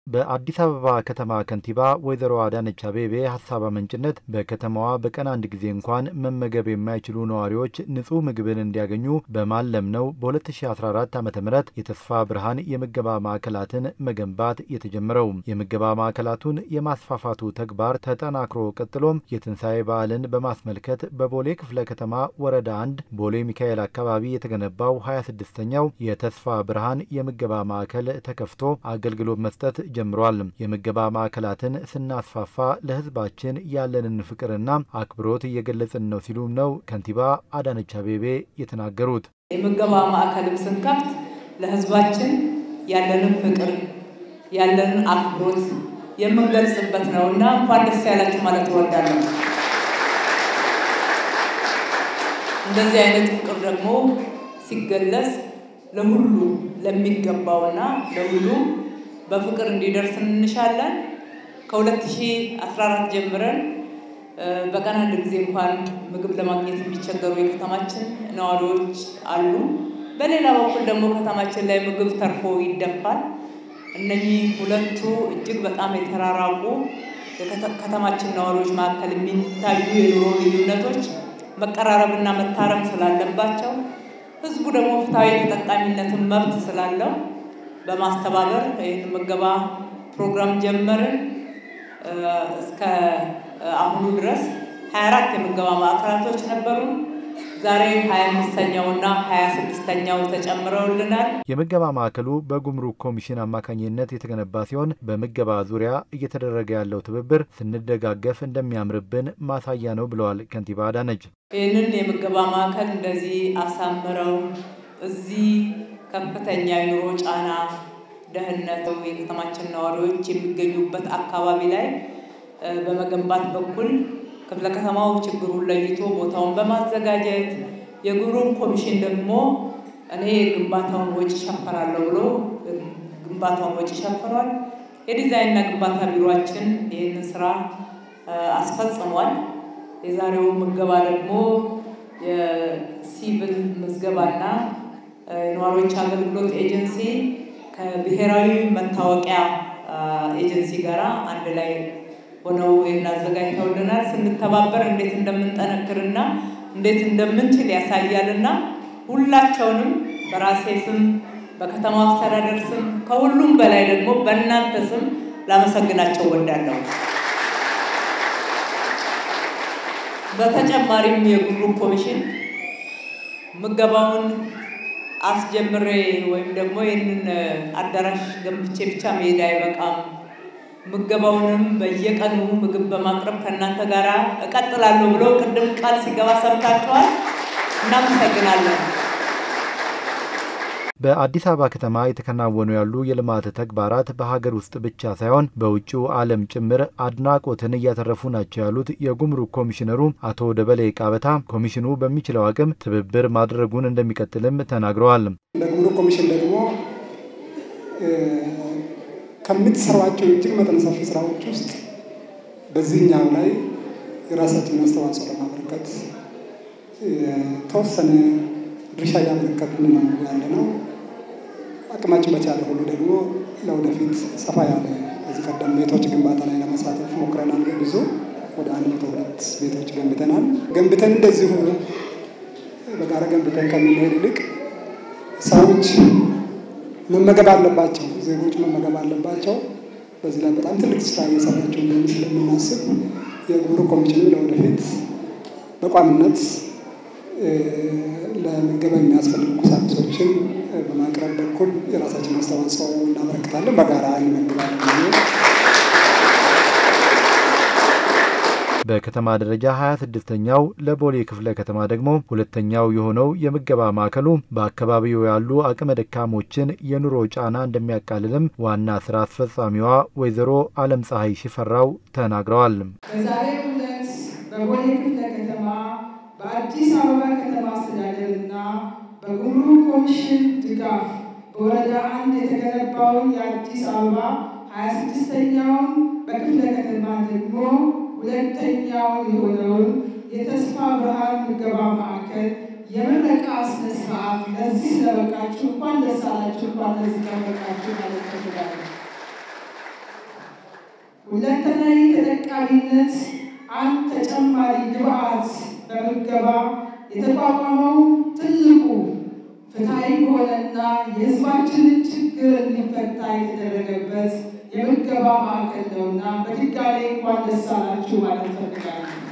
በአዲስ አበባ ከተማ ከንቲባ ወይዘሮ አዳነች አቤቤ ሐሳብ አመንጭነት በከተማዋ በቀን አንድ ጊዜ እንኳን መመገብ የማይችሉ ነዋሪዎች ንጹህ ምግብን እንዲያገኙ በማለም ነው በ2014 ዓ.ም የተስፋ ብርሃን የምገባ ማዕከላትን መገንባት የተጀመረው። የምገባ ማዕከላቱን የማስፋፋቱ ተግባር ተጠናክሮ ቀጥሎም የትንሳኤ በዓልን በማስመልከት በቦሌ ክፍለ ከተማ ወረዳ 1 ቦሌ ሚካኤል አካባቢ የተገነባው 26ኛው የተስፋ ብርሃን የምገባ ማዕከል ተከፍቶ አገልግሎት መስጠት ጀምሯል። የምገባ ማዕከላትን ስናስፋፋ ለህዝባችን ያለንን ፍቅርና አክብሮት እየገለጽን ነው ሲሉ ነው ከንቲባ አዳነች አቤቤ የተናገሩት። የምገባ ማዕከልን ስንከፍት ለህዝባችን ያለንን ፍቅር ያለንን አክብሮት የምንገልጽበት ነውና እንኳን ደስ ያላችሁ ማለት እወዳለሁ። እንደዚህ አይነት ፍቅር ደግሞ ሲገለጽ ለሁሉ ለሚገባውና ለሁሉ በፍቅር እንዲደርስ እንሻለን። ከ2014 ጀምረን በቀን አንድ ጊዜ እንኳን ምግብ ለማግኘት የሚቸገሩ የከተማችን ነዋሪዎች አሉ። በሌላ በኩል ደግሞ ከተማችን ላይ ምግብ ተርፎ ይደፋል። እነዚህ ሁለቱ እጅግ በጣም የተራራቁ የከተማችን ነዋሪዎች መካከል የሚታዩ የኑሮ ልዩነቶች መቀራረብና መታረም ስላለባቸው ህዝቡ ደግሞ ፍትሃዊ ተጠቃሚነትን መብት ስላለው በማስተባበር ይህን ምገባ ፕሮግራም ጀመርን። እስከ አሁኑ ድረስ 24 የምገባ ማዕከላቶች ነበሩ። ዛሬ 25ኛውና 26ኛው ተጨምረውልናል። የምገባ ማዕከሉ በጉምሩክ ኮሚሽን አማካኝነት የተገነባ ሲሆን በምገባ ዙሪያ እየተደረገ ያለው ትብብር ስንደጋገፍ እንደሚያምርብን ማሳያ ነው ብለዋል ከንቲባ አዳነች። ይህንን የምገባ ማዕከል እንደዚህ አሳምረው እዚህ ከፍተኛ የኑሮ ጫና ደህንነት የከተማችን ነዋሪዎች የሚገኙበት አካባቢ ላይ በመገንባት በኩል ክፍለ ከተማው ችግሩን ለይቶ ቦታውን በማዘጋጀት የጉምሩክ ኮሚሽን ደግሞ እኔ ግንባታውን ወጪ ሸፈራለሁ ብሎ ግንባታውን ወጪ ሸፈሯል። የዲዛይንና ግንባታ ቢሮአችን ይህንን ስራ አስፈጽሟል። የዛሬው ምገባ ደግሞ የሲቪል ምዝገባና የነዋሪዎች አገልግሎት ኤጀንሲ ከብሔራዊ መታወቂያ ኤጀንሲ ጋራ አንድ ላይ ሆነው እናዘጋጅተውልናል። ስንተባበር እንዴት እንደምንጠነክርና እንዴት እንደምንችል ያሳያልና ሁላቸውንም በራሴ ስም በከተማው አስተዳደር ስም ከሁሉም በላይ ደግሞ በእናንተ ስም ላመሰግናቸው ወዳለሁ። በተጨማሪም የጉምሩክ ኮሚሽን ምገባውን አስጀምሬ ወይም ደግሞ ይህንን አዳራሽ ገንብቼ ብቻ መሄድ አይበቃም፣ ምገባውንም በየቀኑ ምግብ በማቅረብ ከእናንተ ጋር እቀጥላለሁ ብሎ ቅድም ቃል ሲገባ ሰምታችኋል። እናመሰግናለን። በአዲስ አበባ ከተማ የተከናወኑ ያሉ የልማት ተግባራት በሀገር ውስጥ ብቻ ሳይሆን በውጭው ዓለም ጭምር አድናቆትን እያተረፉ ናቸው ያሉት የጉምሩክ ኮሚሽነሩ አቶ ደበሌ ቃበታ ኮሚሽኑ በሚችለው አቅም ትብብር ማድረጉን እንደሚቀጥልም ተናግረዋል። በጉምሩክ ኮሚሽን ደግሞ ከምትሰሯቸው እጅግ መጠነ ሰፊ ስራዎች ውስጥ በዚህኛው ላይ የራሳችንን አስተዋጽኦ ለማበረከት ተወሰነ ድርሻ እያበረከትን ነው ያለነው። አቅማችን በቻለ ሁሉ ደግሞ ለወደፊት ሰፋ ያለ ከዚህ ቀደም ቤቶች ግንባታ ላይ ለመሳተፍ ሞክረናል። ብዙ ወደ 102 ቤቶች ገንብተን እንደዚሁ በጋራ ገንብተን ከምንሄድ ይልቅ ሰዎች መመገብ አለባቸው፣ ዜጎች መመገብ አለባቸው። በዚህ ላይ በጣም ትልቅ ስራ እየሰራችሁ እንደሆነ ስለምናስብ የጉምሩክ ኮሚሽን ለወደፊት በቋሚነት ለምገባ የሚያስፈልጉ ቁሳቁሶችን በማቅረብ በኩል የራሳችንን አስተዋጽኦ እናበረክታለን፣ በጋራ እንመግባለን። በከተማ ደረጃ 26ኛው ለቦሌ ክፍለ ከተማ ደግሞ ሁለተኛው የሆነው የምገባ ማዕከሉ በአካባቢው ያሉ አቅመ ደካሞችን የኑሮ ጫና እንደሚያቃልልም ዋና ስራ አስፈጻሚዋ ወይዘሮ ዓለም ፀሐይ ሽፈራው ተናግረዋል። በዛሬው ዕለት በቦሌ ክፍለ ከተማ በአዲስ አበባ ከተማ አስተዳደርና በጉምሩክ ኮሚሽን ድጋፍ በወረዳ 1 የተገነባውን የአዲስ አበባ 26ኛውን በክፍለ ከተማ ደግሞ ሁለተኛው የሆነውን የተስፋ ብርሃን ምገባ ማዕከል የምረቃ ስነ ስርዓት ለዚህ ስለበቃችሁ እንኳን ደስ አላችሁ፣ እንኳን ለዚህ በቃችሁ ማለት ነው። ሁለንተናዊ ተጠቃሚነት አንድ ተጨማሪ ግብዓት በምገባ የተቋቋመው ትልቁ ፍትሃዊ በሆነና የሕዝባችንን ችግር እንዲፈታ የተደረገበት የምገባ ማዕከል ነውና በድጋሚ እንኳን ደስ አላችሁ ማለት እፈልጋለሁ።